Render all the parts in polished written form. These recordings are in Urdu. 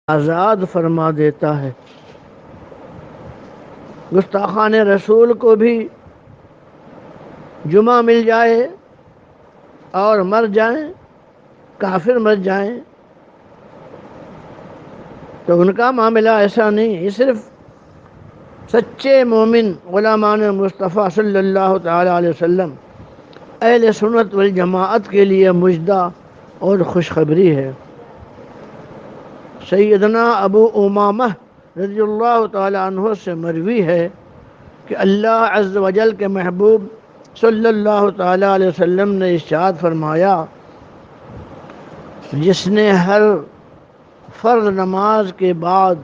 آزاد فرما دیتا ہے۔ گستاخان رسول کو بھی جمعہ مل جائے اور مر جائیں، کافر مر جائیں، تو ان کا معاملہ ایسا نہیں، یہ صرف سچے مومن غلامان مصطفیٰ صلی اللہ تعالی علیہ وسلم اہل سنت والجماعت کے لیے مژدہ اور خوشخبری ہے۔ سیدنا ابو امامہ رضی اللہ تعالی عنہ سے مروی ہے کہ اللہ عز و جل کے محبوب صلی اللہ تعالی علیہ وسلم نے ارشاد فرمایا، جس نے ہر فرض نماز کے بعد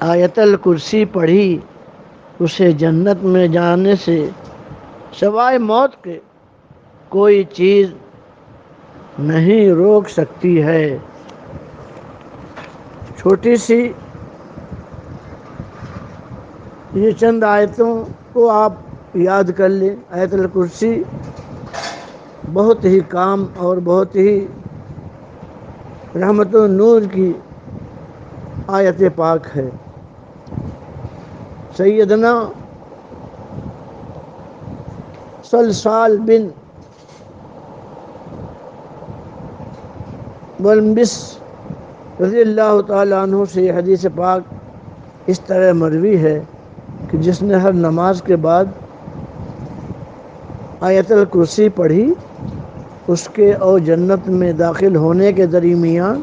آیت الکرسی پڑھی، اسے جنت میں جانے سے سوائے موت کے کوئی چیز نہیں روک سکتی ہے۔ چھوٹی سی یہ چند آیتوں کو آپ یاد کر لیں۔ آیت الکرسی بہت ہی کام اور بہت ہی رحمت و نور کی آیت پاک ہے۔ سیدنا سلسال بن ولمبس رضی اللہ تعالیٰ عنہ سے یہ حدیث پاک اس طرح مروی ہے کہ جس نے ہر نماز کے بعد آیت الکرسی پڑھی، اس کے اور جنت میں داخل ہونے کے درمیان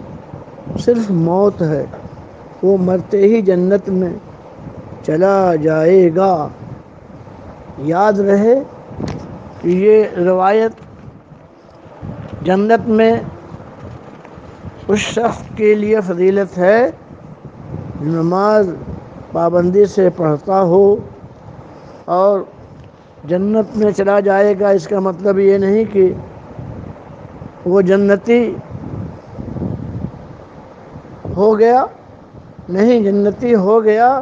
صرف موت ہے، وہ مرتے ہی جنت میں چلا جائے گا۔ یاد رہے کہ یہ روایت جنت میں اس شخص کے لیے فضیلت ہے جو نماز پابندی سے پڑھتا ہو اور جنت میں چلا جائے گا۔ اس کا مطلب یہ نہیں کہ وہ جنتی ہو گیا، نہیں، جنتی ہو گیا،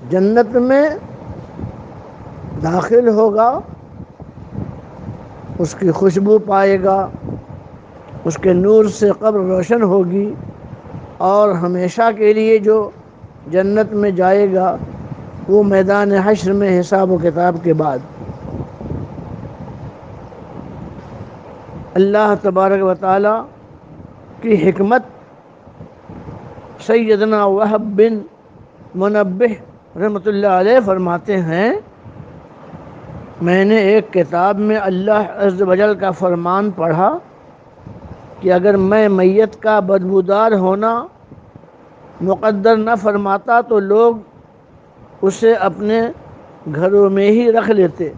جنت میں داخل ہوگا، اس کی خوشبو پائے گا، اس کے نور سے قبر روشن ہوگی، اور ہمیشہ کے لیے جو جنت میں جائے گا وہ میدان حشر میں حساب و کتاب کے بعد۔ اللہ تبارک و تعالی کی حکمت سیدنا وہب بن منبہ رحمۃ اللہ علیہ فرماتے ہیں، میں نے ایک کتاب میں اللہ عز و جل کا فرمان پڑھا کہ اگر میں میت کا بدبودار ہونا مقدر نہ فرماتا تو لوگ اسے اپنے گھروں میں ہی رکھ لیتے،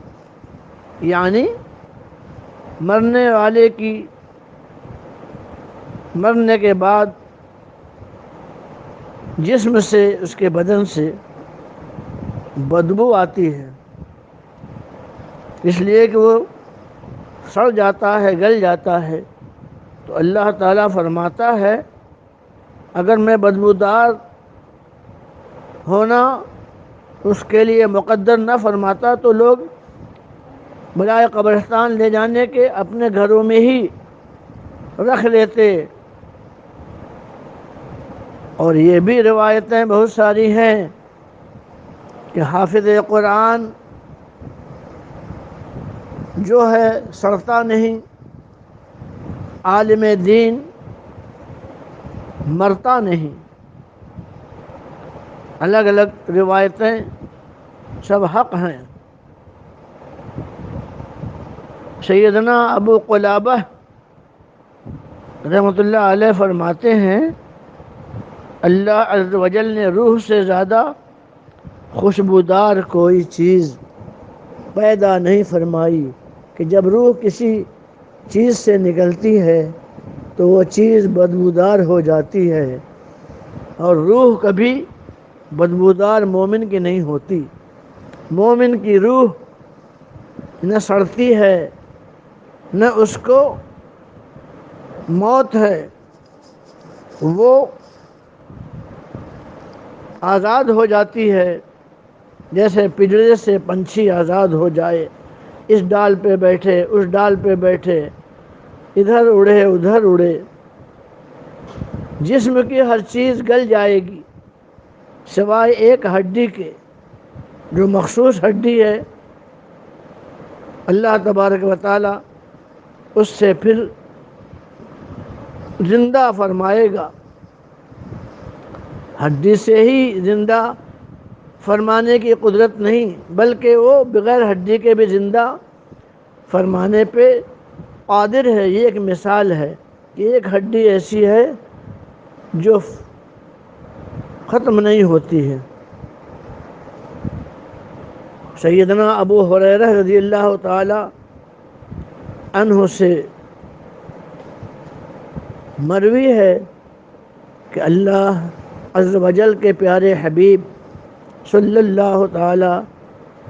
یعنی مرنے والے کی مرنے کے بعد جسم سے، اس کے بدن سے بدبو آتی ہے، اس لیے کہ وہ سڑ جاتا ہے، گل جاتا ہے۔ تو اللہ تعالیٰ فرماتا ہے اگر میں بدبودار ہونا اس کے لیے مقدر نہ فرماتا تو لوگ بجائے قبرستان لے جانے کے اپنے گھروں میں ہی رکھ لیتے۔ اور یہ بھی روایتیں بہت ساری ہیں کہ حافظ قرآن جو ہے سڑتا نہیں، عالم دین مرتا نہیں۔ الگ الگ روایتیں سب حق ہیں۔ سیدنا ابو قلابہ رحمۃ اللہ علیہ فرماتے ہیں، اللہ عز و جل نے روح سے زیادہ خوشبودار کوئی چیز پیدا نہیں فرمائی کہ جب روح کسی چیز سے نکلتی ہے تو وہ چیز بدبودار ہو جاتی ہے، اور روح کبھی بدبودار مومن کی نہیں ہوتی۔ مومن کی روح نہ سڑتی ہے، نہ اس کو موت ہے، وہ آزاد ہو جاتی ہے، جیسے پنجرے سے پنچھی آزاد ہو جائے، اس ڈال پہ بیٹھے، اس ڈال پہ بیٹھے، ادھر اڑے ادھر اڑے۔ جسم کی ہر چیز گل جائے گی سوائے ایک ہڈی کے، جو مخصوص ہڈی ہے اللہ تبارک و تعالی اس سے پھر زندہ فرمائے گا۔ ہڈی سے ہی زندہ فرمانے کی قدرت نہیں، بلکہ وہ بغیر ہڈی کے بھی زندہ فرمانے پہ قادر ہے۔ یہ ایک مثال ہے کہ ایک ہڈی ایسی ہے جو ختم نہیں ہوتی ہے۔ سیدنا ابو ہریرہ رضی اللہ تعالی عنہ سے مروی ہے کہ اللہ عز و جل کے پیارے حبیب صلی اللہ تعالی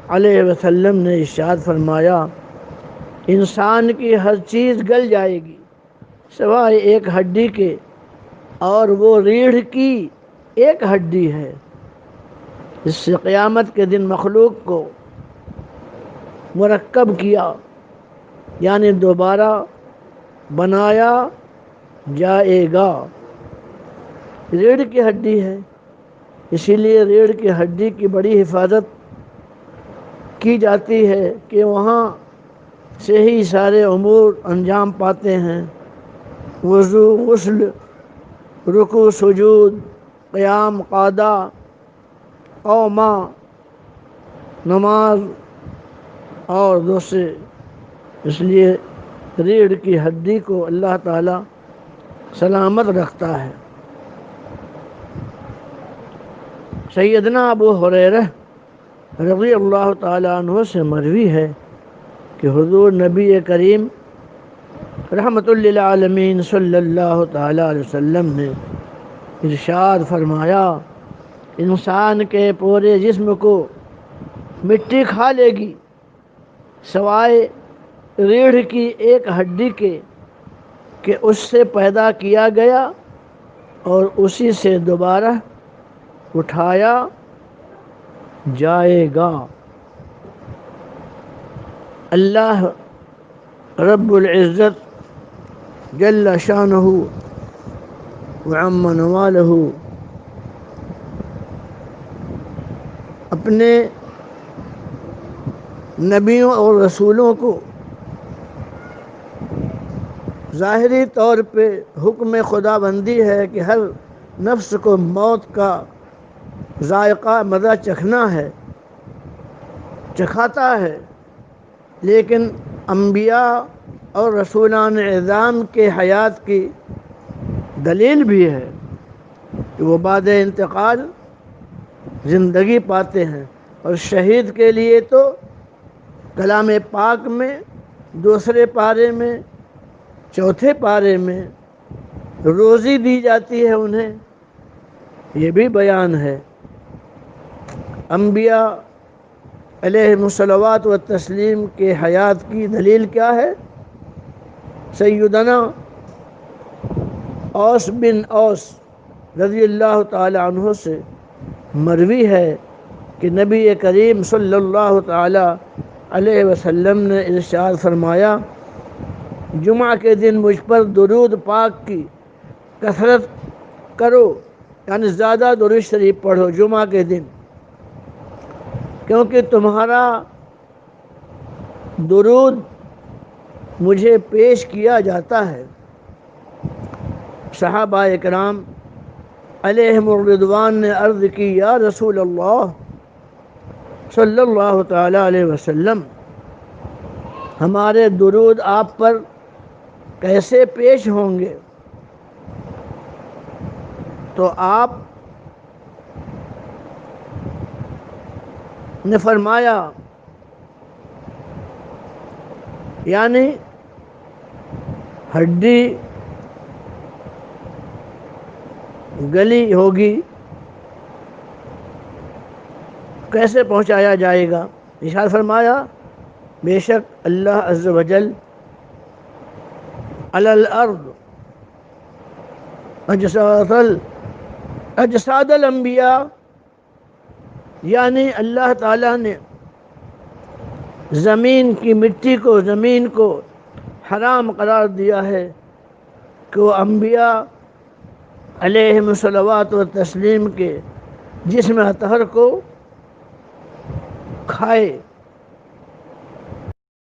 علیہ وسلم نے ارشاد فرمایا، انسان کی ہر چیز گل جائے گی سوائے ایک ہڈی کے، اور وہ ریڑھ کی ایک ہڈی ہے۔ اس سے قیامت کے دن مخلوق کو مرکب کیا، یعنی دوبارہ بنایا جائے گا۔ ریڑھ کی ہڈی ہے، اسی لیے ریڑھ کی ہڈی کی بڑی حفاظت کی جاتی ہے کہ وہاں سے ہی سارے امور انجام پاتے ہیں۔ وضو، غسل، رکوع، سجود، قیام، قعدہ، قومہ، نماز اور دوسرے۔ اس لیے ریڑھ کی ہڈی کو اللہ تعالی سلامت رکھتا ہے۔ سیدنا ابو ہریرہ رضی اللہ تعالی عنہ سے مروی ہے کہ حضور نبی کریم رحمت للعالمین صلی اللہ تعالی علیہ وسلم نے ارشاد فرمایا، انسان کے پورے جسم کو مٹی کھا لے گی سوائے ریڑھ کی ایک ہڈی کے، کہ اس سے پیدا کیا گیا اور اسی سے دوبارہ اٹھایا جائے گا۔ اللہ رب العزت جل شانہ وعم نوالہ اپنے نبیوں اور رسولوں کو ظاہری طور پہ حکم خدا بندی ہے کہ ہر نفس کو موت کا ذائقہ مزہ چکھنا ہے، چکھاتا ہے، لیکن انبیاء اور رسولان اعظام کے حیات کی دلیل بھی ہے کہ وہ بعد انتقال زندگی پاتے ہیں۔ اور شہید کے لیے تو کلام پاک میں دوسرے پارے میں چوتھے پارے میں روزی دی جاتی ہے انہیں، یہ بھی بیان ہے۔ انبیاء علیہم الصلوات والتسلیم کے حیات کی دلیل کیا ہے؟ سیدنا اوس بن اوس رضی اللہ تعالی عنہ سے مروی ہے کہ نبی کریم صلی اللہ تعالی علیہ وسلم نے ارشاد فرمایا، جمعہ کے دن مجھ پر درود پاک کی کثرت کرو، یعنی زیادہ درود شریف پڑھو جمعہ کے دن، کیونکہ تمہارا درود مجھے پیش کیا جاتا ہے۔ صحابہ اکرام علیہم الرضوان نے عرض کی، یا رسول اللہ صلی اللہ تعالی علیہ وسلم، ہمارے درود آپ پر کیسے پیش ہوں گے؟ تو آپ نے فرمایا، یعنی ہڈی گلی ہوگی کیسے پہنچایا جائے گا؟ ارشاد فرمایا، بے شک اللہ عز و جل علی الارض اجساد الانبیاء، یعنی اللہ تعالیٰ نے زمین کی مٹی کو، زمین کو حرام قرار دیا ہے کہ وہ انبیاء علیہم الصلوات و تسلیم کے جسم اطہر کو کھائے